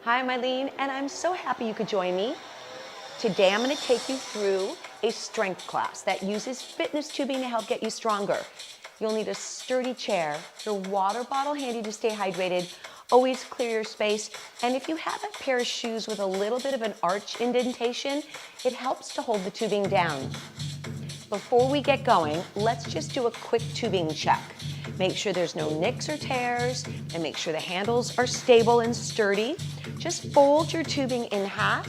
Hi, I'm Aileen, and I'm so happy you could join me. Today I'm going to take you through a strength class that uses fitness tubing to help get you stronger. You'll need a sturdy chair, your water bottle handy to stay hydrated, always clear your space, and if you have a pair of shoes with a little bit of an arch indentation, it helps to hold the tubing down. Before we get going, let's just do a quick tubing check. Make sure there's no nicks or tears, and make sure the handles are stable and sturdy. Just fold your tubing in half,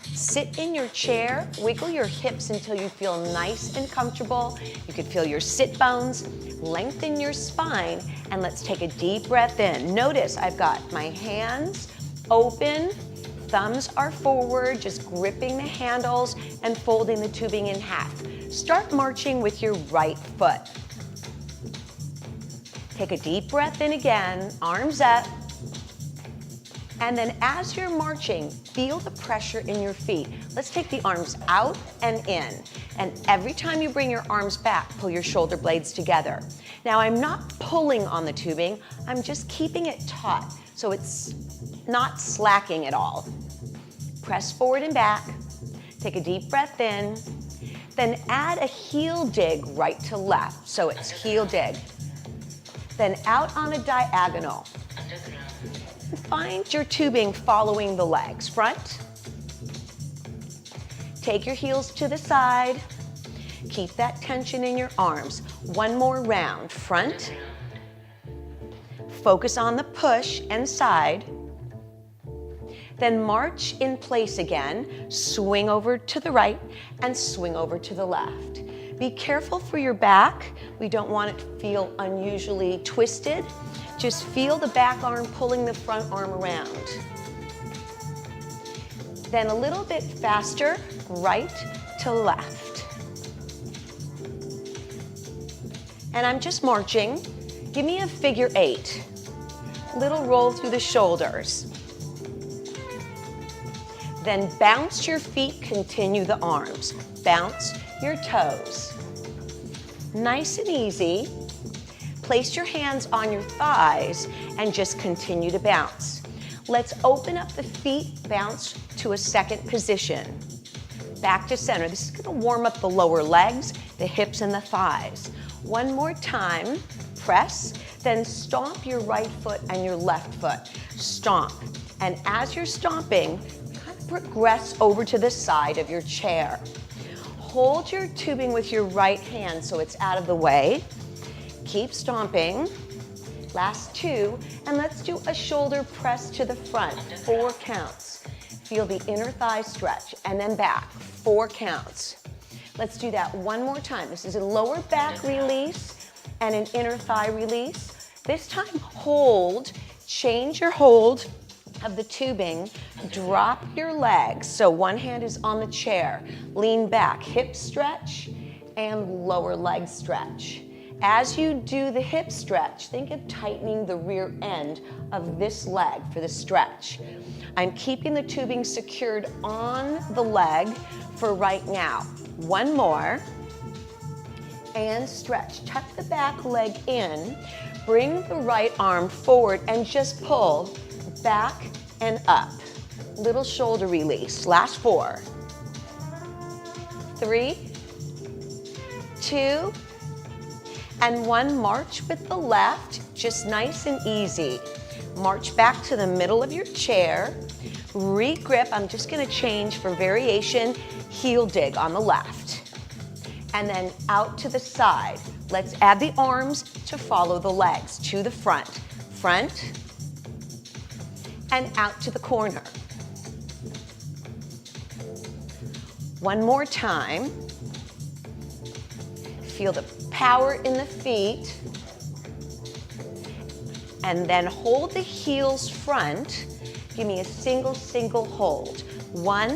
sit in your chair, wiggle your hips until you feel nice and comfortable. You can feel your sit bones, lengthen your spine, and let's take a deep breath in. Notice I've got my hands open, thumbs are forward, just gripping the handles and folding the tubing in half. Start marching with your right foot. Take a deep breath in again, arms up. And then as you're marching, feel the pressure in your feet. Let's take the arms out and in. And every time you bring your arms back, pull your shoulder blades together. Now I'm not pulling on the tubing, I'm just keeping it taut, so it's not slacking at all. Press forward and back, take a deep breath in, then add a heel dig right to left, so it's heel dig. Then out on a diagonal. Find your tubing following the legs. Front. Take your heels to the side. Keep that tension in your arms. One more round. Front. Focus on the push and side. Then march in place again. Swing over to the right and swing over to the left. Be careful for your back. We don't want it to feel unusually twisted. Just feel the back arm pulling the front arm around. Then a little bit faster, right to left. And I'm just marching. Give me a figure 8. Little roll through the shoulders. Then bounce your feet, continue the arms. Bounce your toes. Nice and easy. Place your hands on your thighs and just continue to bounce. Let's open up the feet, bounce to a second position. Back to center. This is going to warm up the lower legs, the hips, and the thighs. One more time. Press, then stomp your right foot and your left foot. Stomp. And as you're stomping, kind of progress over to the side of your chair. Hold your tubing with your right hand so it's out of the way. Keep stomping. Last 2, and let's do a shoulder press to the front. 4 counts. Feel the inner thigh stretch, and then back. 4 counts. Let's do that one more time. This is a lower back release and an inner thigh release. This time, hold. Change your hold of the tubing. Drop your legs. So one hand is on the chair. Lean back, hip stretch, and lower leg stretch. As you do the hip stretch, think of tightening the rear end of this leg for the stretch. I'm keeping the tubing secured on the leg for right now. One more. And stretch. Tuck the back leg in. Bring the right arm forward and just pull back and up. Little shoulder release. Last 4. 3, 2, and 1. March with the left, just nice and easy. March back to the middle of your chair. Re-grip, I'm just gonna change for variation, heel dig on the left. And then out to the side. Let's add the arms to follow the legs. To the front. Front, and out to the corner. One more time. Feel the power in the feet, and then hold the heels front. Give me a single hold. 1,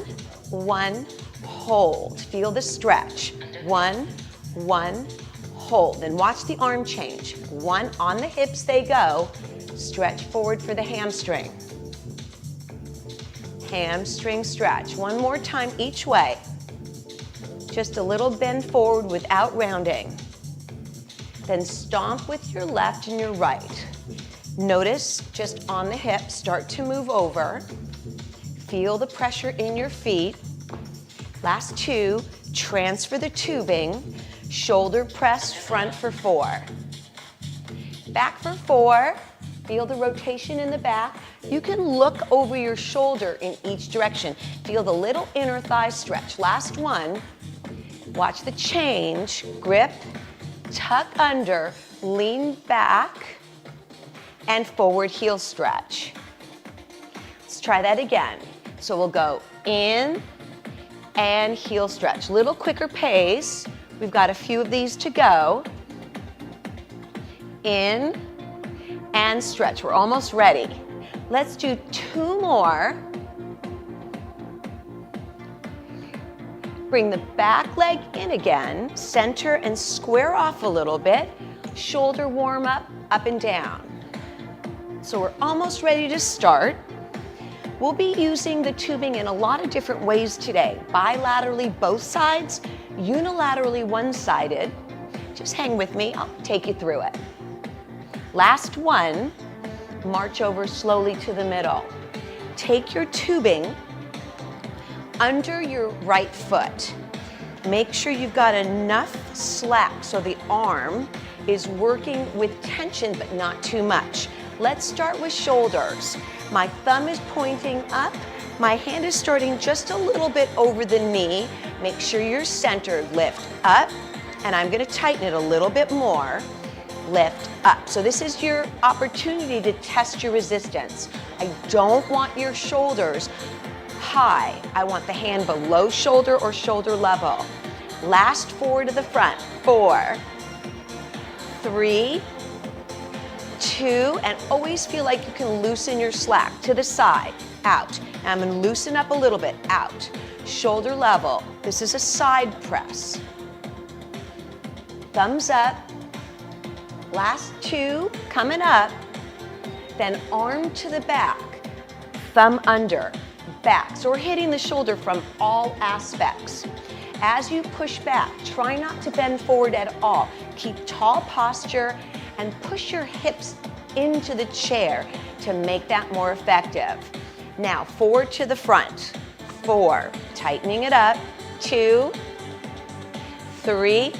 1, hold. Feel the stretch. 1, 1, hold. Then watch the arm change. 1, on the hips they go. Stretch forward for the hamstring. Hamstring stretch. One more time each way. Just a little bend forward without rounding. Then stomp with your left and your right. Notice just on the hip, start to move over. Feel the pressure in your feet. Last 2, transfer the tubing. Shoulder press front for 4. Back for 4. Feel the rotation in the back. You can look over your shoulder in each direction. Feel the little inner thigh stretch. Last 1. Watch the change. Grip, tuck under, lean back, and forward heel stretch. Let's try that again. So we'll go in and heel stretch. Little quicker pace. We've got a few of these to go. In and stretch. We're almost ready. Let's do 2 more. Bring the back leg in again. Center and square off a little bit. Shoulder warm up and down. So we're almost ready to start. We'll be using the tubing in a lot of different ways today. Bilaterally both sides, unilaterally one-sided. Just hang with me, I'll take you through it. Last 1, march over slowly to the middle. Take your tubing under your right foot. Make sure you've got enough slack so the arm is working with tension but not too much. Let's start with shoulders. My thumb is pointing up. My hand is starting just a little bit over the knee. Make sure you're centered. Lift up, and I'm going to tighten it a little bit more. Lift up. So this is your opportunity to test your resistance. I don't want your shoulders high. I want the hand below shoulder or shoulder level. Last 4 to the front. 4, 3, 2, and always feel like you can loosen your slack to the side, out. And I'm going to loosen up a little bit, out. Shoulder level. This is a side press. Thumbs up. Last 2, coming up. Then arm to the back, thumb under, back. So we're hitting the shoulder from all aspects. As you push back, try not to bend forward at all. Keep tall posture and push your hips into the chair to make that more effective. Now, forward to the front. 4, tightening it up. 2, 3,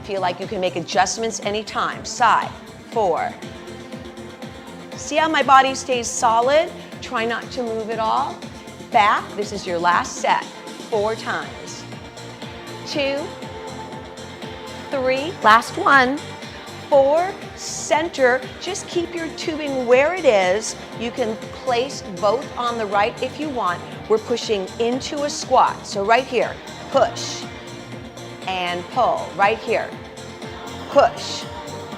feel like you can make adjustments anytime. Side, 4. See how my body stays solid? Try not to move at all. Back, this is your last set. 4 times. 2, 3, last 1. 4, center, just keep your tubing where it is. You can place both on the right if you want. We're pushing into a squat. So right here, push and pull. Right here, push.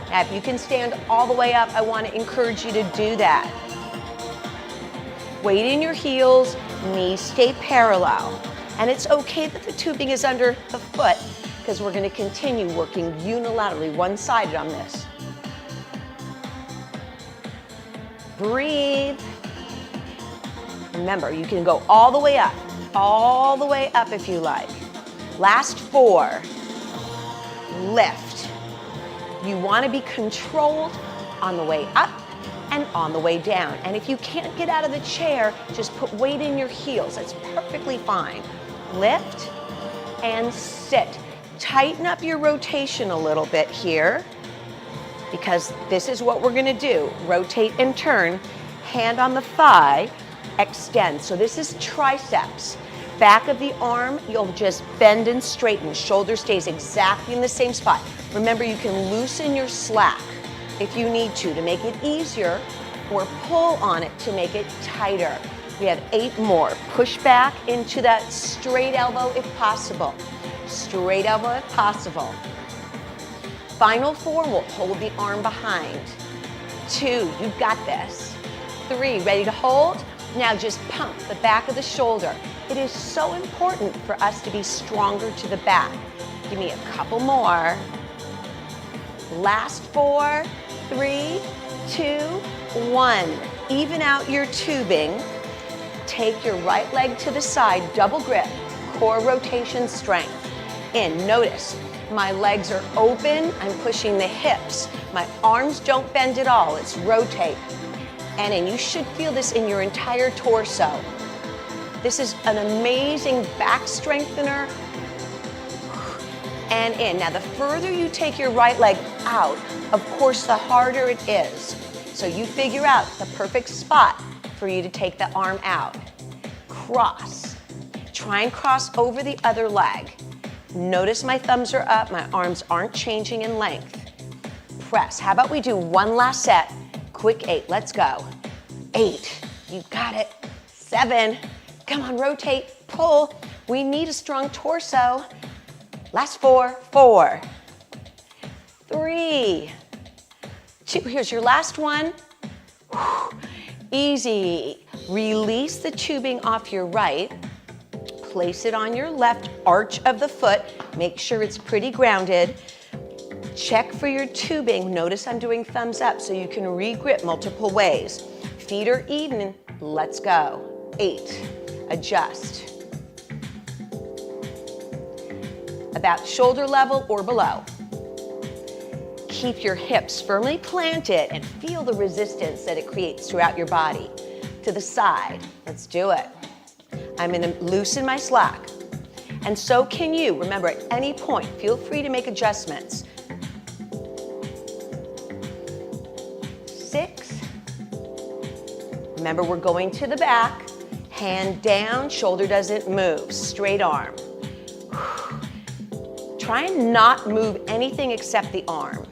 Now if you can stand all the way up, I want to encourage you to do that. Weight in your heels, knees stay parallel. And it's okay that the tubing is under the foot, because we're going to continue working unilaterally, one-sided on this. Breathe. Remember, you can go all the way up if you like. Last 4. Lift. You want to be controlled on the way up and on the way down. And if you can't get out of the chair, just put weight in your heels. That's perfectly fine. Lift and sit. Tighten up your rotation a little bit here, because this is what we're going to do. Rotate and turn. Hand on the thigh. Extend. So this is triceps. Back of the arm, you'll just bend and straighten. Shoulder stays exactly in the same spot. Remember, you can loosen your slack if you need to make it easier, or pull on it to make it tighter. We have 8 more. Push back into that straight elbow if possible. Straight elbow if possible. Final 4, we'll hold the arm behind. 2, you've got this. 3, ready to hold? Now just pump the back of the shoulder. It is so important for us to be stronger to the back. Give me a couple more. Last 4, 3, 2, 1. Even out your tubing. Take your right leg to the side, double grip, core rotation strength. In, notice, my legs are open, I'm pushing the hips. My arms don't bend at all, it's rotate. And you should feel this in your entire torso. This is an amazing back strengthener. And in. Now, the further you take your right leg out, of course, the harder it is. So you figure out the perfect spot for you to take the arm out. Cross. Try and cross over the other leg. Notice my thumbs are up, my arms aren't changing in length. Press. How about we do one last set? Quick 8, let's go. 8, you got it. 7, come on, rotate, pull. We need a strong torso. Last 4, 4, 3, 2, here's your last one. Easy. Release the tubing off your right. Place it on your left arch of the foot. Make sure it's pretty grounded. Check for your tubing. Notice I'm doing thumbs up so you can re-grip multiple ways. Feet are even. Let's go. 8. Adjust. About shoulder level or below. Keep your hips firmly planted and feel the resistance that it creates throughout your body. To the side. Let's do it. I'm going to loosen my slack. And so can you. Remember, at any point, feel free to make adjustments. 6. Remember, we're going to the back. Hand down, shoulder doesn't move. Straight arm. Try and not move anything except the arm.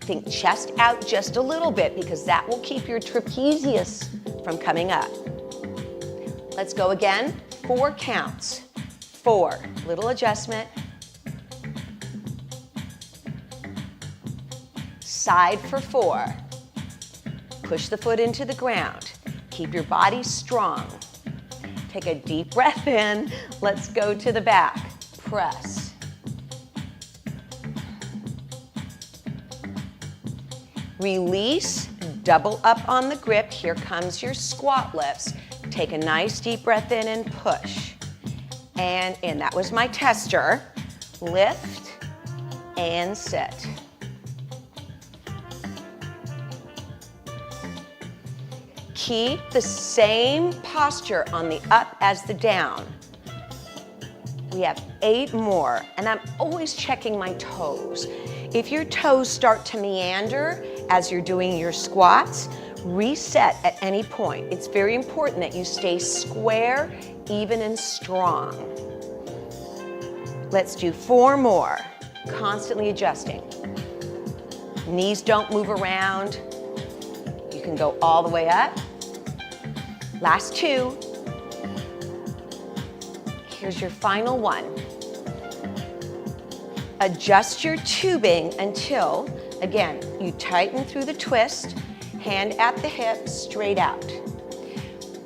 Think chest out just a little bit because that will keep your trapezius from coming up. Let's go again. 4 counts. 4. Little adjustment. Side for 4. Push the foot into the ground. Keep your body strong. Take a deep breath in. Let's go to the back. Press. Release. Double up on the grip. Here comes your squat lifts. Take a nice deep breath in and push. And in. That was my tester. Lift and sit. Keep the same posture on the up as the down. We have 8 more, and I'm always checking my toes. If your toes start to meander as you're doing your squats, reset at any point. It's very important that you stay square, even and strong. Let's do 4 more, constantly adjusting. Knees don't move around. You can go all the way up. Last 2. Here's your final one. Adjust your tubing until, again, you tighten through the twist, hand at the hip, straight out.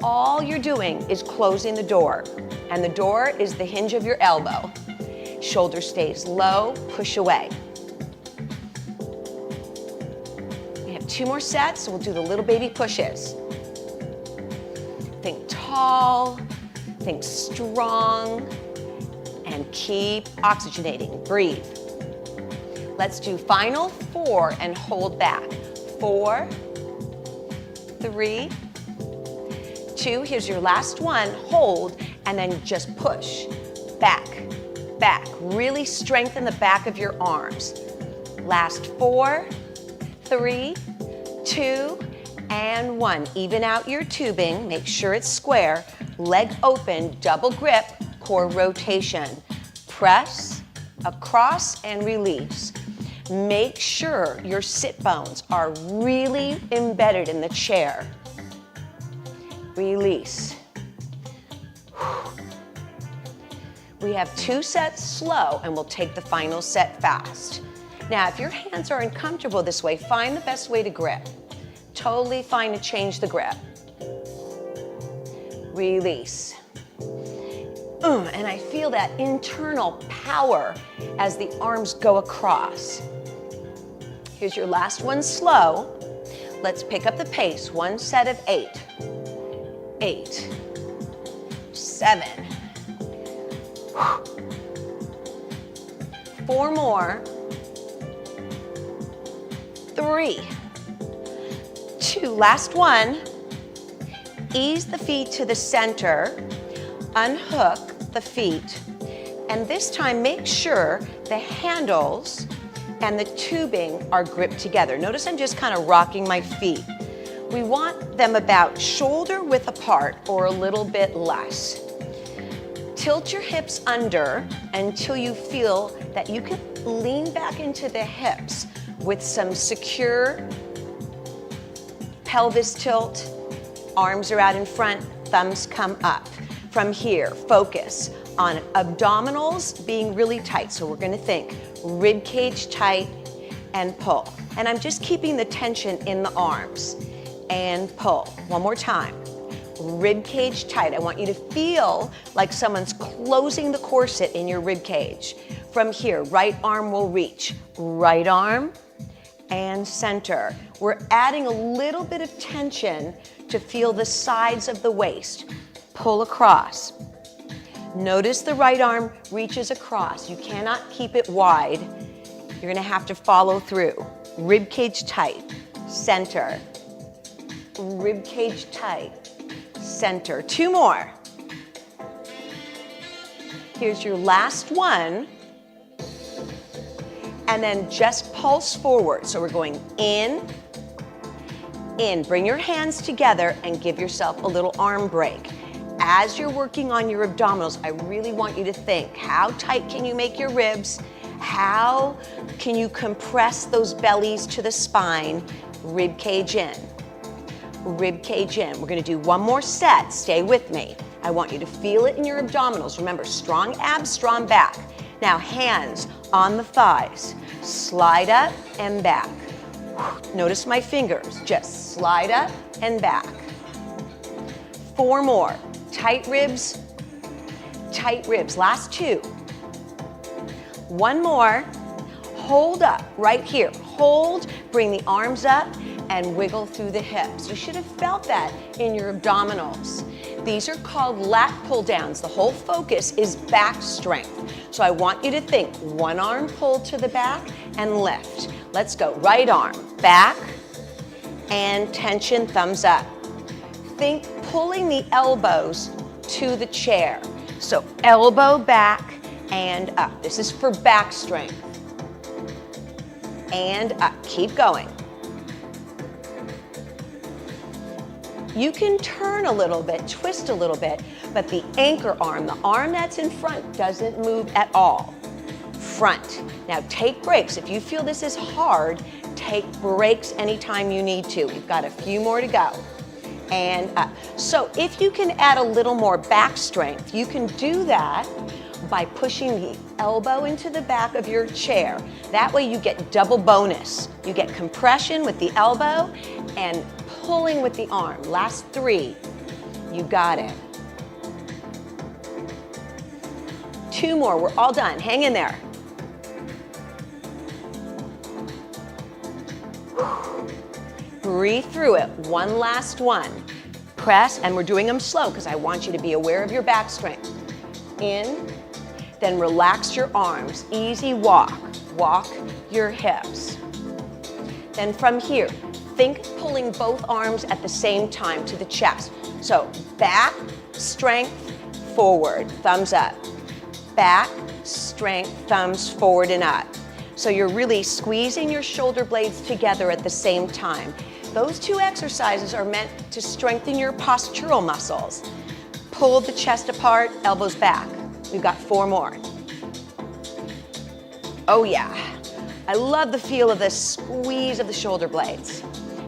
All you're doing is closing the door, and the door is the hinge of your elbow. Shoulder stays low, push away. We have 2 more sets, so we'll do the little baby pushes. Think tall, think strong, and keep oxygenating. Breathe. Let's do final 4 and hold back. 4, 3, 2. Here's your last one. Hold, and then just push. Back, back. Really strengthen the back of your arms. Last 4, 3, 2, and 1. Even out your tubing. Make sure it's square. Leg open, double grip, core rotation. Press, across, and release. Make sure your sit bones are really embedded in the chair. Release. We have 2 sets slow, and we'll take the final set fast. Now, if your hands are uncomfortable this way, find the best way to grip. Totally fine to change the grip. Release. And I feel that internal power as the arms go across. Here's your last one slow. Let's pick up the pace. 1 set of 8. 8. 7. 4 more. 3. 2. Last one. Ease the feet to the center. unhook the feet, and this time make sure the handles and the tubing are gripped together. Notice I'm just kind of rocking my feet. We want them about shoulder width apart or a little bit less. Tilt your hips under until you feel that you can lean back into the hips with some secure pelvis tilt. Arms are out in front, thumbs come up. From here, focus on abdominals being really tight. So we're gonna think rib cage tight and pull. And I'm just keeping the tension in the arms and pull. One more time. Rib cage tight. I want you to feel like someone's closing the corset in your rib cage. From here, right arm will reach. Right arm and center. We're adding a little bit of tension to feel the sides of the waist. Pull across. Notice the right arm reaches across. You cannot keep it wide. You're gonna have to follow through. Rib cage tight, center. Rib cage tight, center. Two more. Here's your last one. And then just pulse forward. So we're going in. Bring your hands together and give yourself a little arm break. As you're working on your abdominals, I really want you to think, how tight can you make your ribs? How can you compress those bellies to the spine? Rib cage in. Rib cage in. We're gonna do one more set. Stay with me. I want you to feel it in your abdominals. Remember, strong abs, strong back. Now, hands on the thighs. Slide up and back. Notice my fingers. Just slide up and back. Four more. Tight ribs, tight ribs. Last two. One more. Hold up right here. Hold, bring the arms up and wiggle through the hips. You should have felt that in your abdominals. These are called lat pull downs. The whole focus is back strength. So I want you to think one arm pull to the back and lift. Let's go. Right arm, back and tension, thumbs up. Think pulling the elbows to the chair. So elbow back and up. This is for back strength. And up. Keep going. You can turn a little bit, twist a little bit, but the anchor arm, the arm that's in front, doesn't move at all. Front. Now take breaks. If you feel this is hard, take breaks anytime you need to. We've got a few more to go. And up. So if you can add a little more back strength, you can do that by pushing the elbow into the back of your chair. That way you get double bonus. You get compression with the elbow and pulling with the arm. Last three. You got it. Two more. We're all done. Hang in there. Breathe through it. One last one. Press, and we're doing them slow because I want you to be aware of your back strength. In, then relax your arms. Easy walk. Walk your hips. Then from here, think pulling both arms at the same time to the chest. So back, strength, forward, thumbs up. Back, strength, thumbs forward and up. So you're really squeezing your shoulder blades together at the same time. Those two exercises are meant to strengthen your postural muscles. Pull the chest apart, elbows back. We've got four more. Oh yeah. I love the feel of the squeeze of the shoulder blades.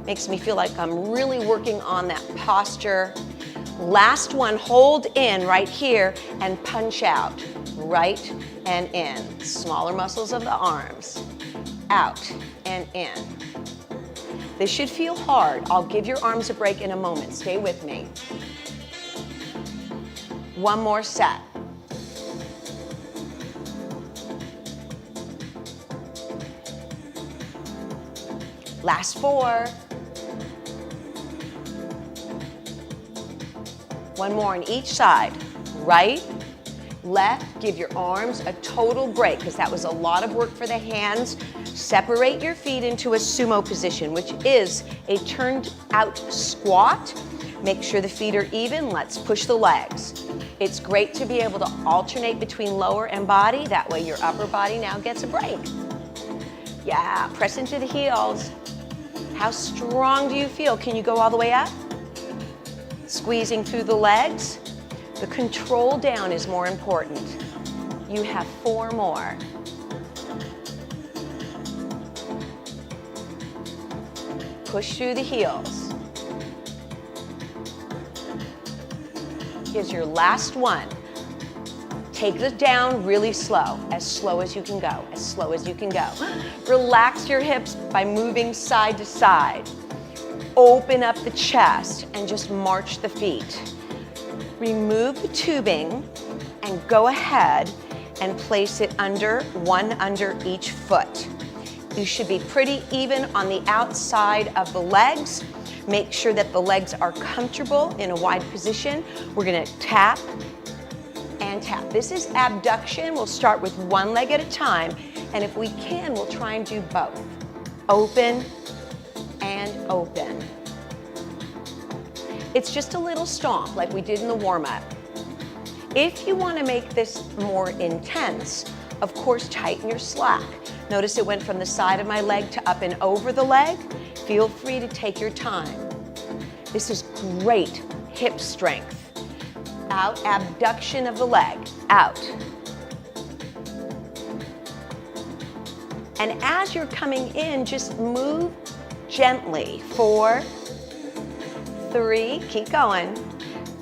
Makes me feel like I'm really working on that posture. Last one, hold in right here and punch out. Right and in. Smaller muscles of the arms. Out and in. This should feel hard. I'll give your arms a break in a moment. Stay with me. One more set. Last four. One more on each side. Right, left, give your arms a total break because that was a lot of work for the hands. Separate your feet into a sumo position, which is a turned out squat. Make sure the feet are even. Let's push the legs. It's great to be able to alternate between lower and body. That way your upper body now gets a break. Yeah, press into the heels. How strong do you feel? Can you go all the way up? Squeezing through the legs. The control down is more important. You have 4 more. Push through the heels. Here's your last one. Take it down really slow as you can go, as slow as you can go. Relax your hips by moving side to side. Open up the chest and just march the feet. Remove the tubing and go ahead and place it one under each foot. You should be pretty even on the outside of the legs. Make sure that the legs are comfortable in a wide position. We're gonna tap and tap. This is abduction. We'll start with one leg at a time, and if we can, we'll try and do both. Open and open. It's just a little stomp like we did in the warm-up. If you want to make this more intense, of course, tighten your slack. Notice it went from the side of my leg to up and over the leg. Feel free to take your time. This is great hip strength. Out, abduction of the leg, out. And as you're coming in, just move gently. 4, 3, keep going.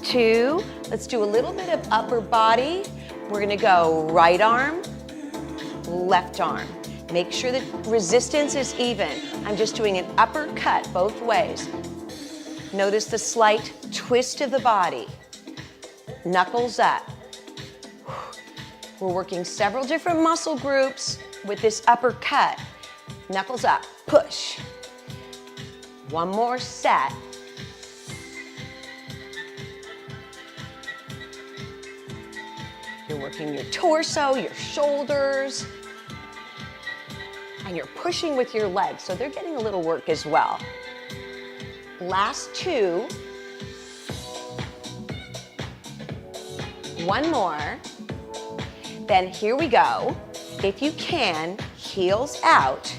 2, let's do a little bit of upper body. We're gonna go right arm, left arm. Make sure that resistance is even. I'm just doing an uppercut both ways. Notice the slight twist of the body. Knuckles up. We're working several different muscle groups with this uppercut. Knuckles up, push. One more set. You're working your torso, your shoulders, and you're pushing with your legs, so they're getting a little work as well. Last 2. One more. Then here we go. If you can, heels out.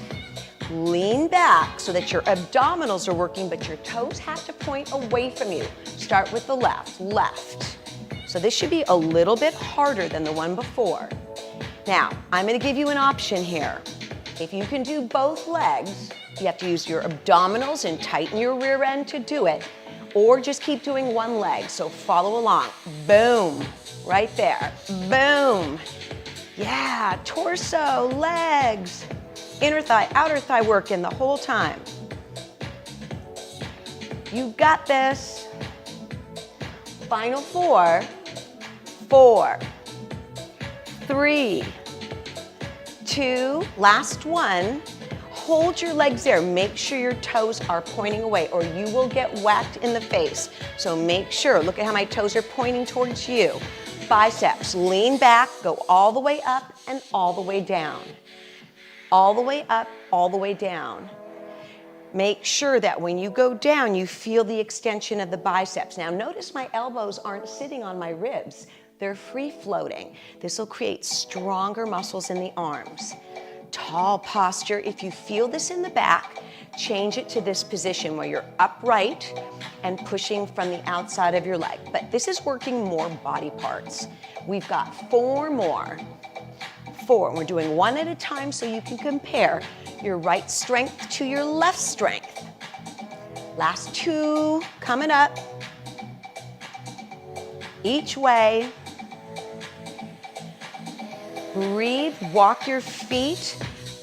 Lean back so that your abdominals are working, but your toes have to point away from you. Start with the left, left. So this should be a little bit harder than the one before. Now, I'm gonna give you an option here. If you can do both legs, you have to use your abdominals and tighten your rear end to do it, or just keep doing one leg, so follow along. Boom, right there, boom. Yeah, torso, legs, inner thigh, outer thigh working the whole time. You got this. Final 4, 4, 3, 2, last one. Hold your legs there. Make sure your toes are pointing away or you will get whacked in the face. So make sure, look at how my toes are pointing towards you. Biceps, lean back, go all the way up and all the way down. All the way up, all the way down. Make sure that when you go down, you feel the extension of the biceps. Now notice my elbows aren't sitting on my ribs. They're free floating. This will create stronger muscles in the arms. Tall posture. If you feel this in the back, change it to this position where you're upright and pushing from the outside of your leg. But this is working more body parts. We've got 4 more. 4. We're doing one at a time so you can compare your right strength to your left strength. Last 2 coming up. Each way. Breathe, walk your feet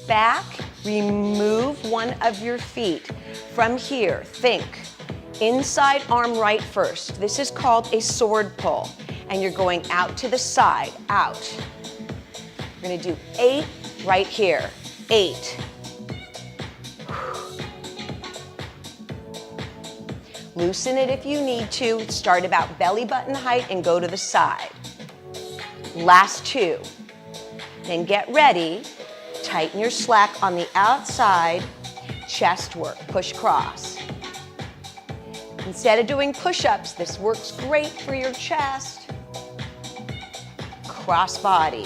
back, remove one of your feet. From here, think inside arm right first. This is called a sword pull, and you're going out to the side, out. We're gonna do 8 right here, 8. Loosen it if you need to. Start about belly button height and go to the side. Last 2. Then get ready, tighten your slack on the outside, chest work, push cross. Instead of doing push-ups, this works great for your chest. cross body.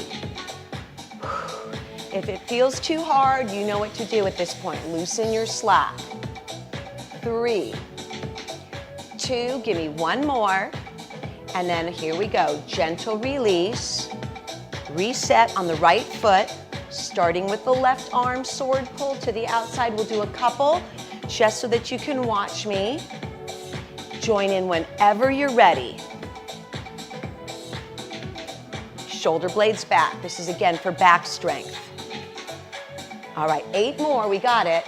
If it feels too hard, you know what to do at this point. Loosen your slack. 3, 2, give me one more. And then here we go, gentle release. Reset on the right foot, starting with the left arm, sword pull to the outside. We'll do a couple, just so that you can watch me. Join in whenever you're ready. Shoulder blades back. This is again for back strength. All right, 8 more, we got it.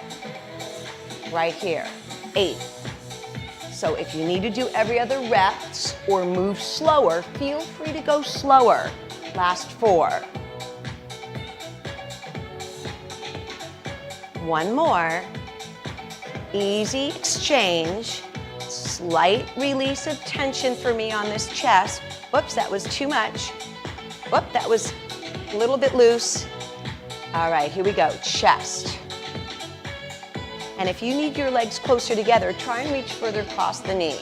Right here, 8. So if you need to do every other reps or move slower, feel free to go slower. Last 4. One more. Easy exchange. Slight release of tension for me on this chest. Whoops, that was too much. Whoop, that was a little bit loose. All right, here we go, chest. And if you need your legs closer together, try and reach further across the knee.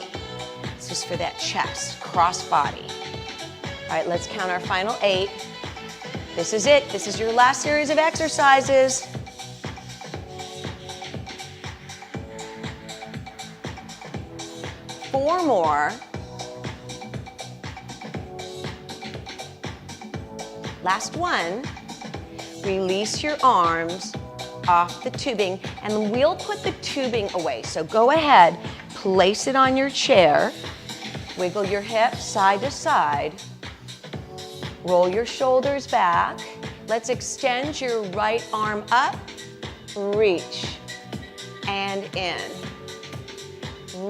This is for that chest, cross body. All right, let's count our final 8. This is it. This is your last series of exercises. Four more. Last one. Release your arms off the tubing, and we'll put the tubing away. So go ahead, place it on your chair, wiggle your hips side to side, roll your shoulders back. Let's extend your right arm up, reach, and in.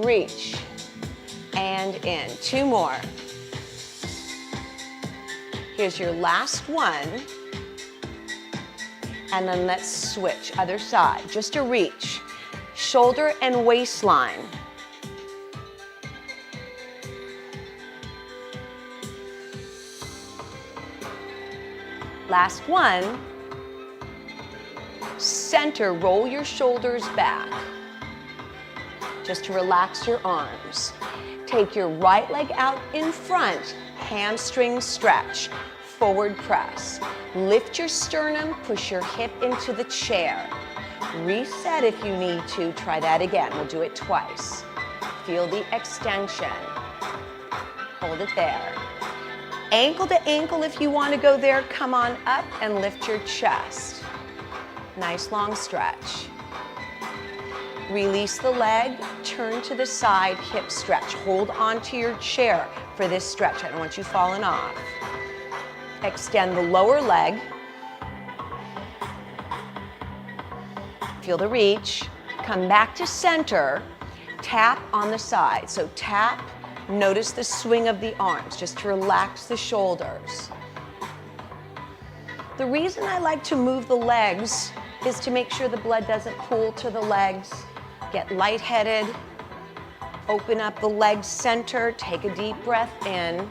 Reach, and in. 2 more. Here's your last one. And then let's switch, other side, just a reach. Shoulder and waistline. Last one. Center, roll your shoulders back. Just to relax your arms. Take your right leg out in front, hamstring stretch, forward press. Lift your sternum, push your hip into the chair. Reset if you need to, try that again. We'll do it twice. Feel the extension. Hold it there. Ankle to ankle if you want to go there, come on up and lift your chest. Nice long stretch. Release the leg, turn to the side, hip stretch. Hold on to your chair for this stretch. I don't want you falling off. Extend the lower leg. Feel the reach. Come back to center. Tap on the side. So tap, notice the swing of the arms, just to relax the shoulders. The reason I like to move the legs is to make sure the blood doesn't pool to the legs, get lightheaded. Open up the leg center, take a deep breath in.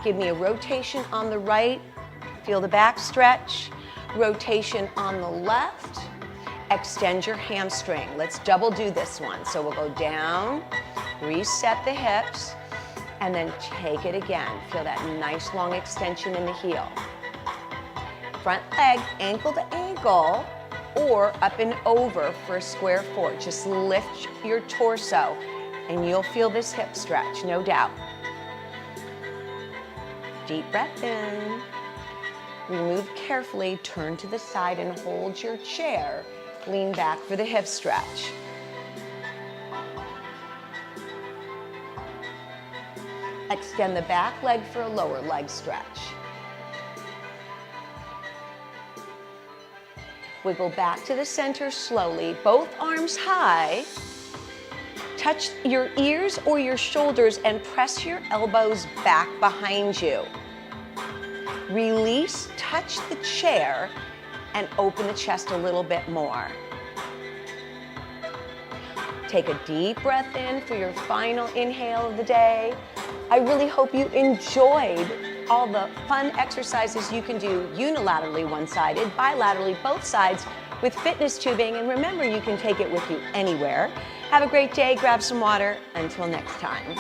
Give me a rotation on the right, feel the back stretch. Rotation on the left, extend your hamstring. Let's double do this one. So we'll go down, reset the hips, and then take it again. Feel that nice long extension in the heel. Front leg, ankle to ankle, or up and over for a square 4. Just lift your torso, and you'll feel this hip stretch, no doubt. Deep breath in. Remove carefully, turn to the side and hold your chair. Lean back for the hip stretch. Extend the back leg for a lower leg stretch. Wiggle back to the center slowly, both arms high. Touch your ears or your shoulders and press your elbows back behind you. Release, touch the chair, and open the chest a little bit more. Take a deep breath in for your final inhale of the day. I really hope you enjoyed all the fun exercises you can do unilaterally, one-sided, bilaterally, both sides with fitness tubing. And remember, you can take it with you anywhere. Have a great day, grab some water. Until next time.